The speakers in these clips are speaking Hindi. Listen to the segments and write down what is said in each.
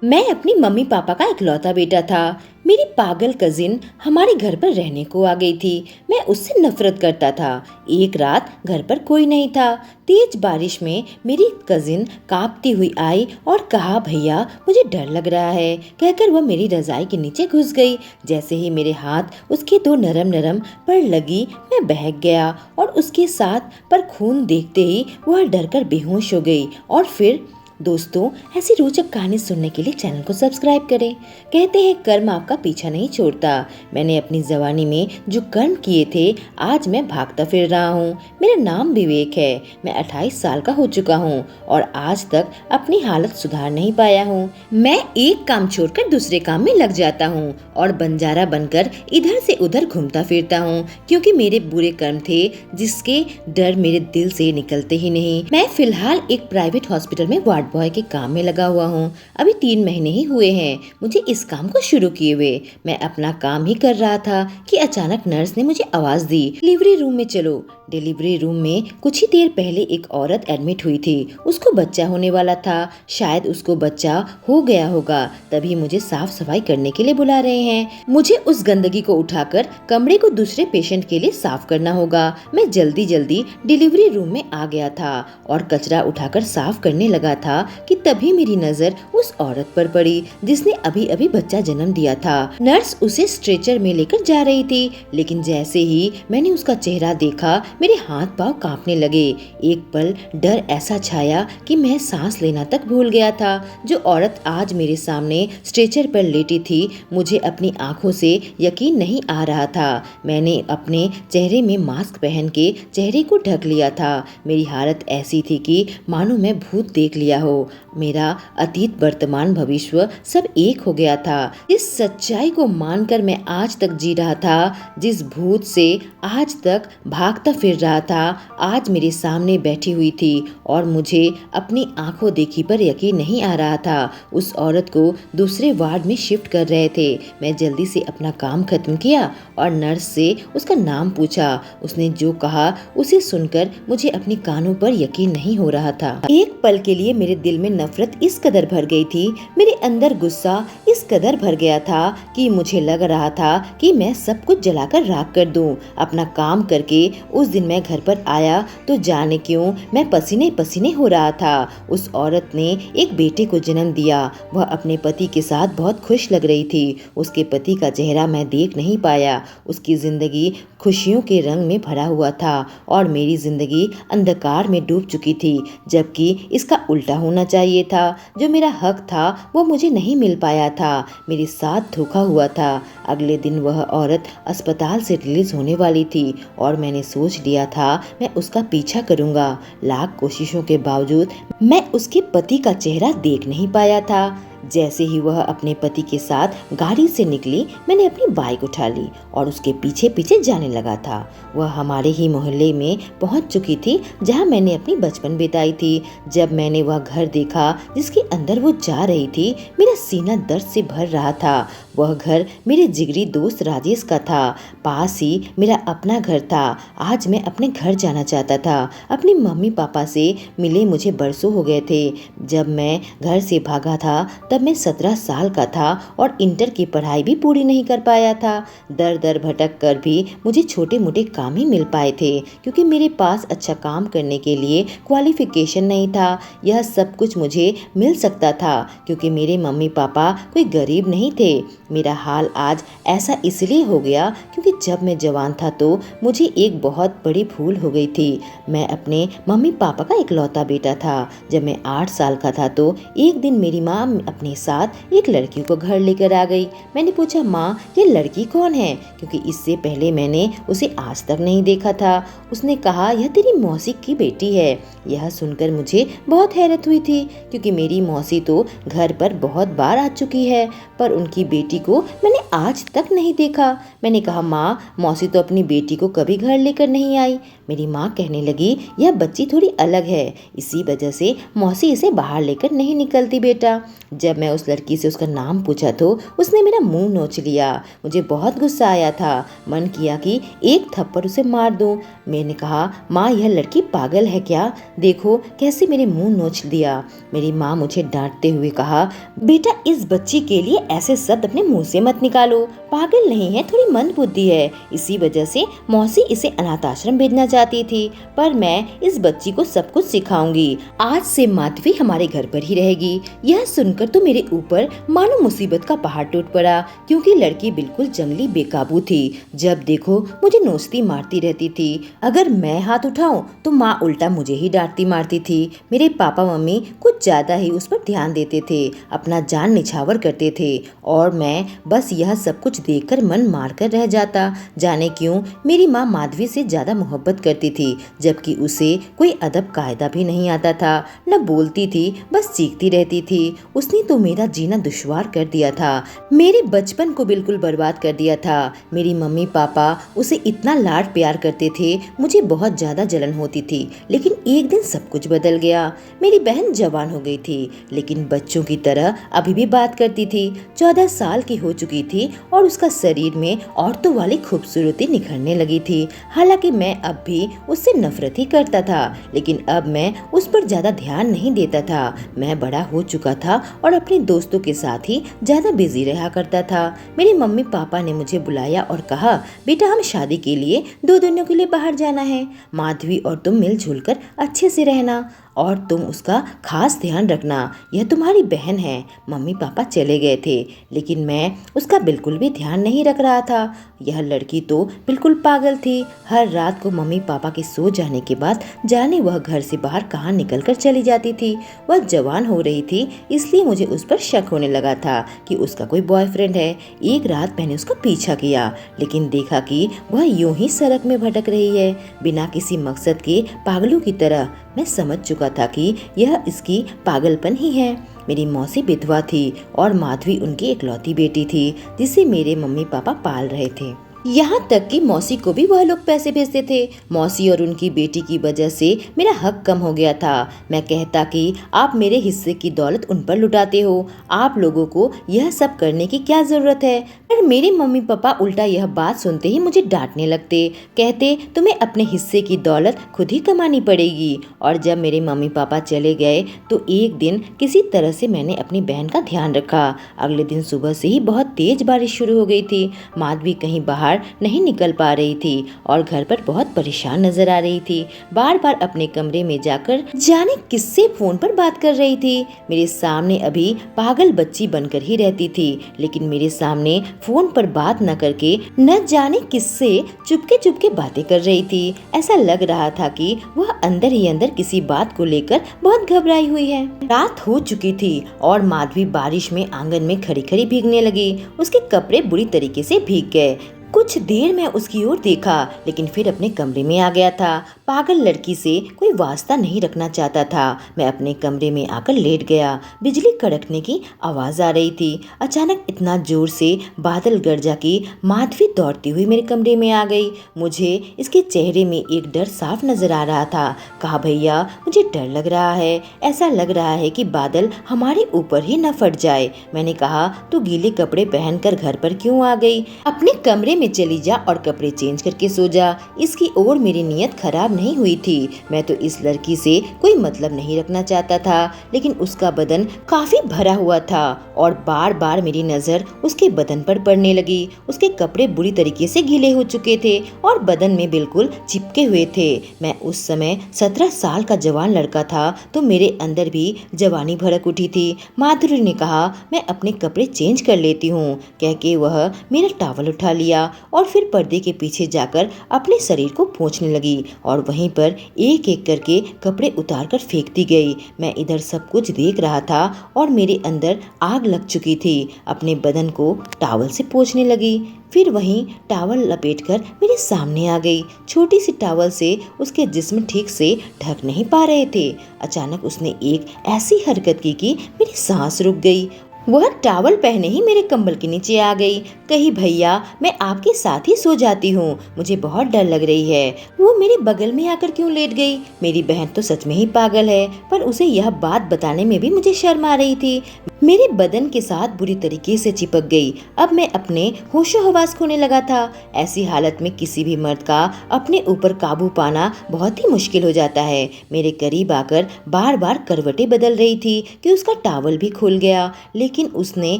मैं अपनी मम्मी पापा का इकलौता बेटा था। मेरी पागल कजिन हमारे घर पर रहने को आ गई थी। मैं उससे नफरत करता था। एक रात घर पर कोई नहीं था। तेज बारिश में मेरी कजिन कांपती हुई आई और कहा, भैया मुझे डर लग रहा है, कहकर वह मेरी रजाई के नीचे घुस गई। जैसे ही मेरे हाथ उसके दो नरम नरम पर लगी, मैं बहक गया और उसके साथ पर खून देखते ही वह डरकर बेहोश हो गई। और फिर दोस्तों, ऐसी रोचक कहानी सुनने के लिए चैनल को सब्सक्राइब करें। कहते हैं कर्म आपका पीछा नहीं छोड़ता। मैंने अपनी जवानी में जो कर्म किए थे, आज मैं भागता फिर रहा हूँ। मेरा नाम विवेक है। मैं 28 साल का हो चुका हूँ और आज तक अपनी हालत सुधार नहीं पाया हूँ। मैं एक काम छोड़कर दूसरे काम में लग जाता हूँ और बंजारा बनकर इधर से उधर घूमता फिरता हूँ, क्योंकि मेरे बुरे कर्म थे जिसके डर मेरे दिल से निकलते ही नहीं। मैं फिलहाल एक प्राइवेट हॉस्पिटल में वार्ड बॉय के काम में लगा हुआ हूँ। अभी 3 महीने ही हुए हैं मुझे इस काम को शुरू किए हुए। मैं अपना काम ही कर रहा था कि अचानक नर्स ने मुझे आवाज दी, डिलीवरी रूम में चलो। डिलीवरी रूम में कुछ ही देर पहले एक औरत एडमिट हुई थी। उसको बच्चा होने वाला था। शायद उसको बच्चा हो गया होगा, तभी मुझे साफ सफाई करने के लिए बुला रहे हैं। मुझे उस गंदगी को उठाकर कमरे को दूसरे पेशेंट के लिए साफ करना होगा। मैं जल्दी जल्दी डिलीवरी रूम में आ गया था और कचरा उठाकर साफ करने लगा था कि तभी मेरी नजर उस औरत पर पड़ी जिसने अभी अभी बच्चा जन्म दिया था। नर्स उसे स्ट्रेचर में लेकर जा रही थी, लेकिन जैसे ही मैंने उसका चेहरा देखा, मेरे हाथ पांव कांपने लगे। एक पल डर ऐसा छाया कि मैं सांस लेना तक भूल गया था। जो औरत आज मेरे सामने स्ट्रेचर पर लेटी थी, मुझे अपनी आंखों से यकीन नहीं आ रहा था। मैंने अपने चेहरे में मास्क पहन के चेहरे को ढक लिया था। मेरी हालत ऐसी थी कि मानो मैं भूत देख लिया हो। मेरा अतीत, वर्तमान, भविष्य सब एक हो गया था। इस सच्चाई को मानकर मैं आज तक जी रहा था, जिस भूत से आज तक भागता फिर रहा था, आज मेरे सामने बैठी हुई थी और मुझे अपनी आंखों देखी पर यकीन नहीं आ रहा था। उस औरत को दूसरे वार्ड में शिफ्ट कर रहे थे। मैं जल्दी से अपना काम खत्म किया और नर्स से उसका नाम पूछा। उसने जो कहा उसे सुनकर मुझे अपने कानों पर यकीन नहीं हो रहा था। एक पल के लिए मेरे दिल में नफरत इस कदर भर गई थी, मेरे अंदर गुस्सा इस कदर भर गया था कि मुझे लग रहा था कि मैं सब कुछ जलाकर राख कर दूं। अपना काम करके उस दिन मैं घर पर आया तो जाने क्यों मैं पसीने पसीने हो रहा था। उस औरत ने एक बेटे को जन्म दिया। वह अपने पति के साथ बहुत खुश लग रही थी। उसके पति का चेहरा मैं देख नहीं पाया। उसकी जिंदगी खुशियों के रंग में भरा हुआ था और मेरी जिंदगी अंधकार में डूब चुकी थी, जबकि इसका उल्टा होना चाहिए था। जो मेरा हक था वो मुझे नहीं मिल पाया था। मेरे साथ धोखा हुआ था। अगले दिन वह औरत अस्पताल से रिलीज होने वाली थी और मैंने सोच लिया था मैं उसका पीछा करूंगा। लाख कोशिशों के बावजूद मैं उसके पति का चेहरा देख नहीं पाया था। जैसे ही वह अपने पति के साथ गाड़ी से निकली, मैंने अपनी बाइक उठा ली और उसके पीछे पीछे जाने लगा था। वह हमारे ही मोहल्ले में पहुंच चुकी थी जहां मैंने अपनी बचपन बिताई थी। जब मैंने वह घर देखा जिसके अंदर वो जा रही थी, मेरा सीना दर्द से भर रहा था। वह घर मेरे जिगरी दोस्त राजेश का था। पास ही मेरा अपना घर था। आज मैं अपने घर जाना चाहता था। अपनी मम्मी पापा से मिले मुझे बरसों हो गए थे। जब मैं घर से भागा था तब मैं 17 साल का था और इंटर की पढ़ाई भी पूरी नहीं कर पाया था। दर दर भटक कर भी मुझे छोटे मोटे काम ही मिल पाए थे, क्योंकि मेरे पास अच्छा काम करने के लिए क्वालिफिकेशन नहीं था। यह सब कुछ मुझे मिल सकता था क्योंकि मेरे मम्मी पापा कोई गरीब नहीं थे। मेरा हाल आज ऐसा इसलिए हो गया क्योंकि जब मैं जवान था तो मुझे एक बहुत बड़ी भूल हो गई थी। मैं अपने मम्मी पापा का इकलौता बेटा था। जब मैं 8 साल का था तो एक दिन मेरी माँ अपने साथ एक लड़की को घर लेकर आ गई। मैंने पूछा, माँ ये लड़की कौन है, क्योंकि इससे पहले मैंने उसे आज तक नहीं देखा था। उसने कहा, यह तेरी मौसी की बेटी है। यह सुनकर मुझे बहुत हैरत हुई थी क्योंकि मेरी मौसी तो घर पर बहुत बार आ चुकी है, पर उनकी बेटी को मैंने आज तक नहीं देखा। मैंने कहा, माँ मौसी तो अपनी बेटी को कभी घर लेकर नहीं आई। मेरी माँ कहने लगी, यह बच्ची थोड़ी अलग है, इसी वजह से मौसी इसे बाहर लेकर नहीं निकलती बेटा। जब मैं उस लड़की से उसका नाम पूछा तो उसने मेरा मुंह नोच लिया। मुझे बहुत गुस्सा आया था, मन किया कि एक थप्पड़ उसे मार दूं। मैंने कहा, माँ यह लड़की पागल है क्या, देखो कैसे मेरे मुंह नोच दिया। मेरी माँ मुझे डांटते हुए कहा, बेटा इस बच्ची के लिए ऐसे शब्द अपने मुंह से मत निकालो, पागल नहीं है, थोड़ी मंद बुद्धि है। इसी वजह से मौसी इसे अनाथ आश्रम भेजना चाहती थी, पर मैं इस बच्ची को सब कुछ सिखाऊंगी। आज से माधवी हमारे घर पर ही रहेगी। यह सुनकर तो मेरे ऊपर मानो मुसीबत का पहाड़ टूट पड़ा, क्योंकि लड़की बिल्कुल जंगली बेकाबू थी। जब देखो मुझे नोचती मारती रहती थी। अगर मैं हाथ उठाऊं तो माँ उल्टा मुझे ही डांटती मारती थी। मेरे पापा मम्मी कुछ ज्यादा ही उस पर ध्यान देते थे, अपना जान निछावर करते थे, और मैं बस यह सब कुछ देखकर मन मार कर रह जाता। जाने क्यों मेरी माँ माधवी से ज्यादा मोहब्बत करती थी, जबकि उसे कोई अदब कायदा भी नहीं आता था। न बोलती थी, बस चीखती रहती थी। उसने तो मेरा जीना दुश्वार कर दिया था, मेरे बचपन को बिल्कुल बर्बाद कर दिया था। मेरी मम्मी पापा उसे इतना लाड प्यार करते थे, मुझे बहुत ज्यादा जलन होती थी। लेकिन एक दिन सब कुछ बदल गया। मेरी बहन जवान हो गई थी, लेकिन बच्चों की तरह अभी भी बात करती थी। 14 साल की हो चुकी थी और उसका शरीर में औरतों वाली खूबसूरती निखरने लगी थी। हालांकि मैं अब भी उससे नफरत ही करता था, लेकिन अब मैं उस पर ज्यादा ध्यान नहीं देता था। मैं बड़ा हो चुका था और अपने दोस्तों के साथ ही ज्यादा बिजी रहा करता था। मेरे मम्मी पापा ने मुझे बुलाया और कहा, बेटा हम शादी के लिए 2 दिनों के लिए बाहर जाना है, माधवी और तुम मिलजुल कर अच्छे से रहना और तुम उसका खास ध्यान रखना, यह तुम्हारी बहन है। मम्मी पापा चले गए थे, लेकिन मैं उसका बिल्कुल भी ध्यान नहीं रख रहा था। यह लड़की तो बिल्कुल पागल थी। हर रात को मम्मी पापा के सो जाने के बाद जाने वह घर से बाहर कहाँ निकल कर चली जाती थी। वह जवान हो रही थी, इसलिए मुझे उस पर शक होने लगा था कि उसका कोई बॉयफ्रेंड है। एक रात मैंने उसका पीछा किया, लेकिन देखा कि वह यूं ही सड़क में भटक रही है, बिना किसी मकसद के, पागलों की तरह। मैं समझ चुका था कि यह इसकी पागलपन ही है। मेरी मौसी विधवा थी और माधवी उनकी इकलौती बेटी थी, जिसे मेरे मम्मी पापा पाल रहे थे। यहाँ तक कि मौसी को भी वह लोग पैसे भेजते थे। मौसी और उनकी बेटी की वजह से मेरा हक कम हो गया था। मैं कहता कि आप मेरे हिस्से की दौलत उन पर लुटाते हो, आप लोगों को यह सब करने की क्या जरूरत है। पर मेरे मम्मी पापा उल्टा यह बात सुनते ही मुझे डांटने लगते, कहते तुम्हें अपने हिस्से की दौलत खुद ही कमानी पड़ेगी। और जब मेरे मम्मी पापा चले गए तो एक दिन किसी तरह से मैंने अपनी बहन का ध्यान रखा। अगले दिन सुबह से ही बहुत तेज बारिश शुरू हो गई थी। माधवी कहीं बाहर नहीं निकल पा रही थी और घर पर बहुत परेशान नजर आ रही थी। बार बार अपने कमरे में जाकर जाने किससे फोन पर बात कर रही थी। मेरे सामने अभी पागल बच्ची बनकर ही रहती थी, लेकिन मेरे सामने फोन पर बात न करके न जाने किससे चुपके चुपके बातें कर रही थी। ऐसा लग रहा था कि वह अंदर ही अंदर किसी बात को लेकर बहुत घबराई हुई है। रात हो चुकी थी और माधवी बारिश में आंगन में खड़ी खड़ी भीगने लगी। उसके कपड़े बुरी तरीके से भीग गए। कुछ देर में उसकी ओर देखा, लेकिन फिर अपने कमरे में आ गया था। पागल लड़की से कोई वास्ता नहीं रखना चाहता था। मैं अपने कमरे में आकर लेट गया। बिजली कड़कने की आवाज आ रही थी। अचानक इतना जोर से बादल गरजा कि माधवी दौड़ती हुई मेरे कमरे में आ गई। मुझे इसके चेहरे में एक डर साफ नजर आ रहा था। कहा, भैया मुझे डर लग रहा है, ऐसा लग रहा है कि बादल हमारे ऊपर ही न फट जाए। मैंने कहा, तू गीले कपड़े पहनकर घर पर क्यों आ गई? अपने कमरे में चली जा और कपड़े चेंज करके सो जा। इसकी ओर मेरी नीयत खराब नहीं हुई थी। मैं तो इस लड़की से कोई मतलब नहीं रखना चाहता था, लेकिन उसका बदन काफी भरा हुआ था और बार बार मेरी नजर उसके बदन पर पड़ने लगी। उसके कपड़े बुरी तरीके से गीले हो चुके थे और बदन में बिल्कुल चिपके हुए थे। मैं उस समय 17 साल का जवान लड़का था, तो मेरे अंदर भी जवानी भड़क उठी थी। माधुरी ने कहा, मैं अपने कपड़े चेंज कर लेती हूँ, कह के वह मेरा टॉवल उठा लिया और फिर पर्दे के पीछे जाकर अपने शरीर को पोंछने लगी और वहीं पर एक एक करके कपड़े उतार कर फेंकती गई। मैं इधर सब कुछ देख रहा था और मेरे अंदर आग लग चुकी थी। अपने बदन को टॉवल से पोंछने लगी, फिर वहीं टॉवल लपेटकर मेरे सामने आ गई। छोटी सी टॉवल से उसके जिस्म ठीक से ढक नहीं पा रहे थे। अचानक उसने एक ऐसी हरकत की कि मेरी सांस रुक गई। वह टॉवल पहने ही मेरे कंबल के नीचे आ गई। कही भैया मैं आपके साथ ही सो जाती हूँ, मुझे बहुत डर लग रही है। वो मेरे बगल में आकर क्यों लेट गई? मेरी बहन तो सच में ही पागल है, पर उसे यह बात बताने में भी मुझे शर्म आ रही थी। मेरे बदन के साथ बुरी तरीके से चिपक गई। अब मैं अपने होशो हवास खोने लगा था। ऐसी हालत में किसी भी मर्द का अपने ऊपर काबू पाना बहुत ही मुश्किल हो जाता है। मेरे करीब आकर बार बार करवटें बदल रही थी कि उसका टॉवल भी खुल गया, लेकिन उसने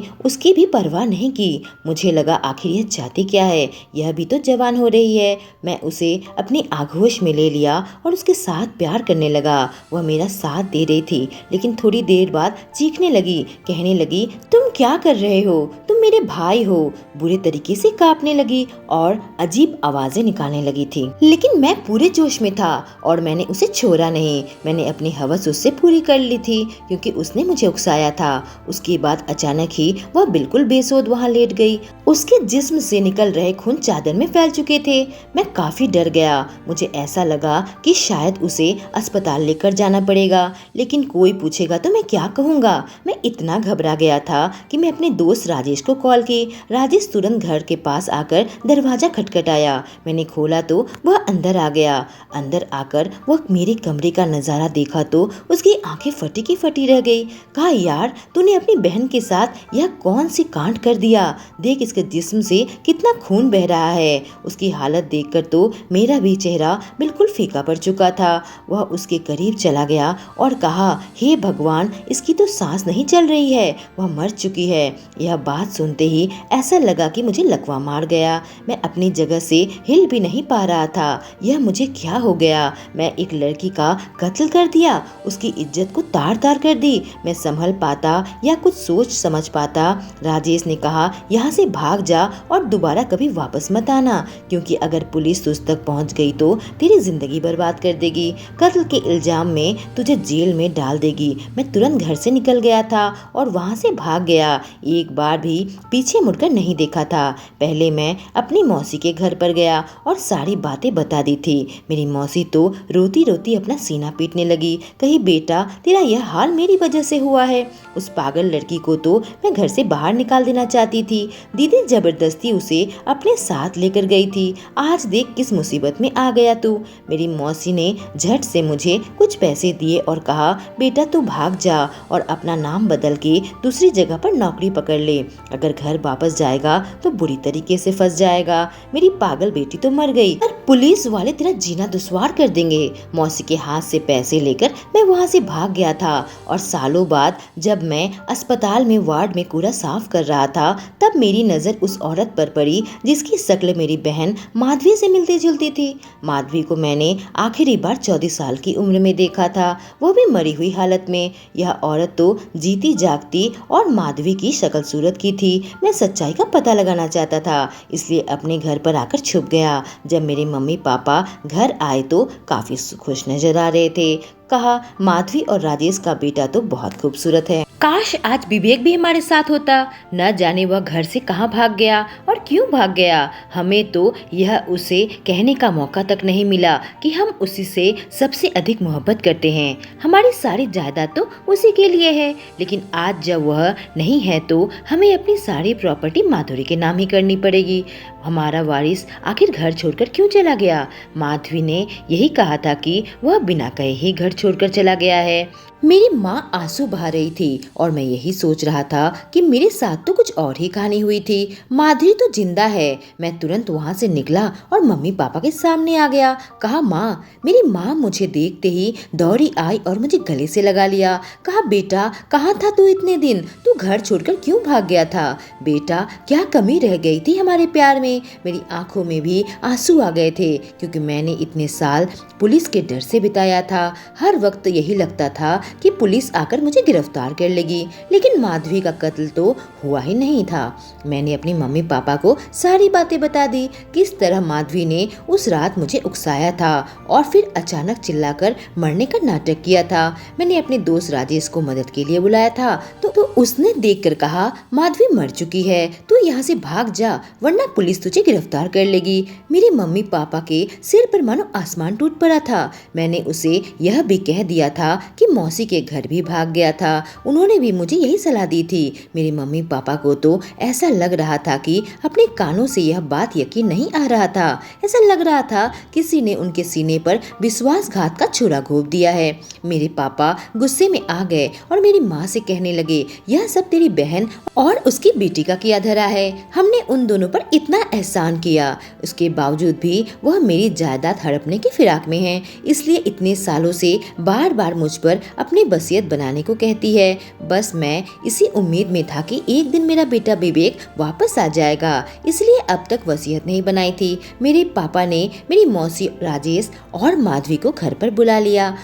उसकी भी परवाह नहीं की। मुझे लगा आखिर यह चाहती क्या है, यह भी तो जवान हो रही है। मैं उसे अपनी आगोश में ले लिया और उसके साथ प्यार करने लगा। वह मेरा साथ दे रही थी, लेकिन थोड़ी देर बाद चीखने लगी, कहने लगी तुम क्या कर रहे हो, तुम मेरे भाई हो। बुरे तरीके से कांपने लगी और अजीब आवाजें निकालने लगी थी। लेकिन मैं पूरे जोश में था और मैंने उसे छोड़ा नहीं। मैंने अपनी हवस उससे पूरी कर ली थी क्योंकि उसने मुझे उकसाया था। उसके बाद अचानक ही वह बिल्कुल बेसोध वहां लेट गई। उसके जिस्म से निकल रहे खून चादर में फैल चुके थे। मैं काफी डर गया। मुझे ऐसा लगा कि शायद उसे अस्पताल लेकर जाना पड़ेगा, लेकिन कोई पूछेगा तो मैं क्या कहूँगा। मैं इतना घबरा गया था कि मैं अपने दोस्त राजेश को कॉल की। राजेश तुरंत घर के पास आकर दरवाजा खटखटाया। मैंने खोला तो वह अंदर आ गया। अंदर आकर वह मेरे कमरे का नजारा देखा तो उसकी आंखें फटी की फटी रह गई। कहा यार तूने अपनी बहन के साथ यह कौन सी कांड कर दिया? देख इसके जिस्म से कितना खून बह रहा है। उसकी हालत देखकर तो मेरा भी चेहरा बिल्कुल फीका पड़ चुका था। वह उसके करीब चला गया और कहा हे भगवान, इसकी तो सांस नहीं चल रही है, वह मर चुकी है। यह बात सुनते ही ऐसा लगा कि मुझे लकवा मार गया। मैं अपनी जगह से हिल भी नहीं पा रहा था। यह मुझे क्या हो गया? मैं एक लड़की का कत्ल कर दिया, उसकी इज्जत को तार तार कर दी। मैं संभल पाता या कुछ सोच समझ पाता। राजेश ने कहा यहाँ से भाग जा और दोबारा कभी वापस मत आना, क्योंकि अगर पुलिस तुझ तक पहुंच गई तो तेरी जिंदगी बर्बाद कर देगी। कत्ल के इल्जाम में तुझे जेल में डाल देगी। मैं तुरंत घर से निकल गया था और वहां से भाग गया। एक बार भी पीछे मुड़कर नहीं देखा था। पहले मैं अपनी मौसी के घर पर गया और सारी बातें बता दी थी। मेरी मौसी तो रोती रोती अपना सीना पीटने लगी। कही बेटा तेरा यह हाल मेरी वजह से हुआ है। उस पागल लड़की को तो मैं घर से बाहर निकाल देना चाहती थी। दीदी जबरदस्ती उसे अपने साथ लेकर गई थी। आज देख किस मुसीबत में आ गया तू। मेरी मौसी ने झट से मुझे कुछ पैसे दिए और कहा बेटा तू भाग जा और अपना नाम बदल के दूसरी जगह पर नौकरी पकड़ ले। अगर घर वापस जाएगा तो बुरी तरीके से फंस जाएगा। मेरी पागल बेटी तो मर गई और पुलिस वाले तेरा जीना दुश्वार कर देंगे। मौसी के हाथ से पैसे लेकर मैं वहाँ से भाग गया था और सालों बाद जब मैं अस्पताल में वार्ड में कूड़ा साफ कर रहा था तब मेरी नजर उस औरत पर पड़ी जिसकी शक्ल मेरी बहन माधवी से मिलती जुलती थी। माधवी को मैंने आखिरी बार 14 साल की उम्र में देखा था, वो भी मरी हुई हालत में। यह औरत तो जीती जागती और माधवी की शक्ल सूरत की थी। मैं सच्चाई का पता लगाना चाहता था, इसलिए अपने घर पर आकर छुप गया। जब मेरे मम्मी पापा घर आए तो काफी खुश नजर आ रहे थे। कहा माधवी और राजेश का बेटा तो बहुत खूबसूरत है। काश आज विवेक भी हमारे साथ होता। न जाने वह घर से कहाँ भाग गया और क्यों भाग गया। हमें तो यह उसे कहने का मौका तक नहीं मिला कि हम उसी से सबसे अधिक मोहब्बत करते हैं। हमारी सारी जायदाद तो उसी के लिए है, लेकिन आज जब वह नहीं है तो हमें अपनी सारी प्रॉपर्टी माधुरी के नाम ही करनी पड़ेगी। हमारा वारिस आखिर घर छोड़कर क्यों चला गया? माधवी ने यही कहा था कि वह बिना कहे ही घर छोड़कर चला गया है। मेरी माँ आंसू बहा रही थी और मैं यही सोच रहा था कि मेरे साथ तो कुछ और ही कहानी हुई थी। माधुरी तो जिंदा है। मैं तुरंत वहाँ से निकला और मम्मी पापा के सामने आ गया। कहा माँ। मेरी माँ मुझे देखते ही दौड़ी आई और मुझे गले से लगा लिया। कहा बेटा कहाँ था तू इतने दिन? तू घर छोड़कर क्यों भाग गया था? बेटा क्या कमी रह गई थी हमारे प्यार में? मेरी आंखों में भी आंसू आ गए थे क्योंकि मैंने इतने साल पुलिस के डर से बिताया था। हर वक्त यही लगता था कि पुलिस आकर मुझे गिरफ्तार कर लेगी, लेकिन माधवी का कत्ल तो हुआ ही नहीं था। मैंने अपनी मम्मी पापा को सारी बातें बता दी, किस तरह माधवी ने उस रात मुझे उकसाया था और फिर अचानक चिल्लाकर मरने का नाटक किया था। मैंने अपने दोस्त राजेश को मदद के लिए बुलाया था तो उसने देखकर कहा माधवी मर चुकी है, तू यहाँ से भाग जा वरना पुलिस तुझे गिरफ्तार कर लेगी। मेरे मम्मी पापा के सिर पर मानो आसमान टूट पड़ा था। मैंने उसे यह भी कह दिया था कि मौसी मौसी के घर भी भाग गया था। उन्होंने भी मुझे यही सलाह दी थी। मेरे मम्मी पापा को तो ऐसा लग रहा था कि अपने कानों से यह बात यकीन नहीं आ रहा था। ऐसा लग रहा था किसी ने उनके सीने पर विश्वासघात का छुरा घोंप दिया है। मेरे पापा गुस्से में आ गए और मेरी माँ से कहने लगे, यह सब तेरी बहन और उसकी बेटी का किया धरा है। हमने उन दोनों पर इतना एहसान किया, उसके बावजूद भी वह मेरी जायदाद हड़पने की फिराक में है। इसलिए इतने सालों से बार बार मुझ पर अपनी वसीयत बनाने को कहती है। बस मैं इसी उम्मीद में था कि एक दिन मेरा बेटा विवेक वापस आ जाएगा, इसलिए अब तक वसीयत नहीं बनाई थी। मेरे पापा ने मेरी मौसी राजेश और माधवी को घर पर बुला लिया।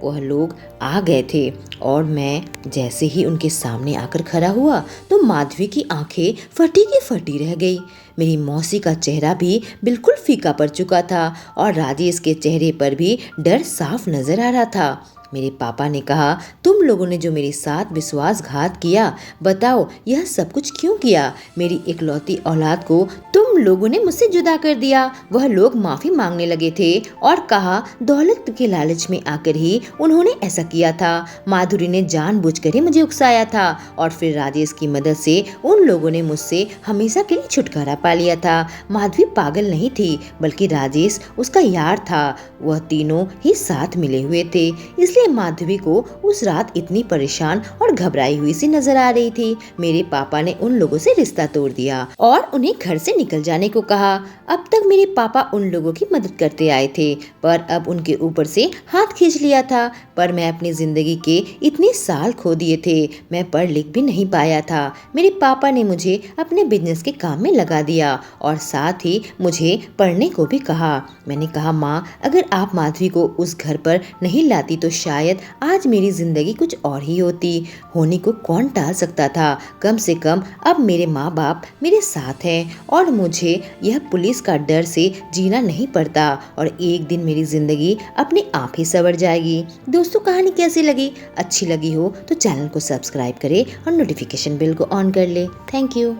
वह लोग आ गए थे और मैं जैसे ही उनके सामने आकर खड़ा हुआ तो माधवी की आंखें फटी की फटी रह गई। मेरी मौसी का चेहरा भी बिल्कुल फीका पड़ चुका था और राजेश के चेहरे पर भी डर साफ नजर आ रहा था। मेरे पापा ने कहा, तुम लोगों ने जो मेरे साथ विश्वासघात किया, बताओ यह सब कुछ क्यों किया? मेरी इकलौती औलाद को तुम लोगों ने मुझसे जुदा कर दिया। वह लोग माफी मांगने लगे थे और कहा दौलत के लालच में आकर ही उन्होंने ऐसा किया था। माधुरी ने जानबूझकर ही मुझे उकसाया था और फिर राजेश की मदद से उन लोगों ने मुझसे हमेशा के लिए छुटकारा पा लिया था। माधवी पागल नहीं थी, बल्कि राजेश उसका यार था। वह तीनों ही साथ मिले हुए थे, इसलिए माधवी को उस रात इतनी परेशान और घबराई हुई सी नजर आ रही थी। मेरे पापा ने उन लोगों से रिश्ता तोड़ दिया और उन्हें घर से निकल जाने को कहा। अब तक मेरे पापा उन लोगों की मदद करते आए थे, पर अब उनके ऊपर से हाथ खींच लिया था। पर मैं अपनी जिंदगी के इतने साल खो दिए थे, मैं पढ़ लिख भी नहीं पाया था। मेरे पापा ने मुझे अपने बिजनेस के काम में लगा दिया और साथ ही मुझे पढ़ने को भी कहा। मैंने कहा, माँ, अगर आप माधवी को उस घर पर नहीं लाती तो शायद आज मेरी जिंदगी कुछ और ही होती। होने को कौन टाल सकता था? कम से कम अब मेरे माँ बाप मेरे साथ हैं और मुझे यह पुलिस का डर से जीना नहीं पड़ता और एक दिन मेरी जिंदगी अपने आप ही संवर जाएगी। दोस्तों, कहानी कैसी लगी? अच्छी लगी हो तो चैनल को सब्सक्राइब करें और नोटिफिकेशन बेल को ऑन कर ले। Thank you.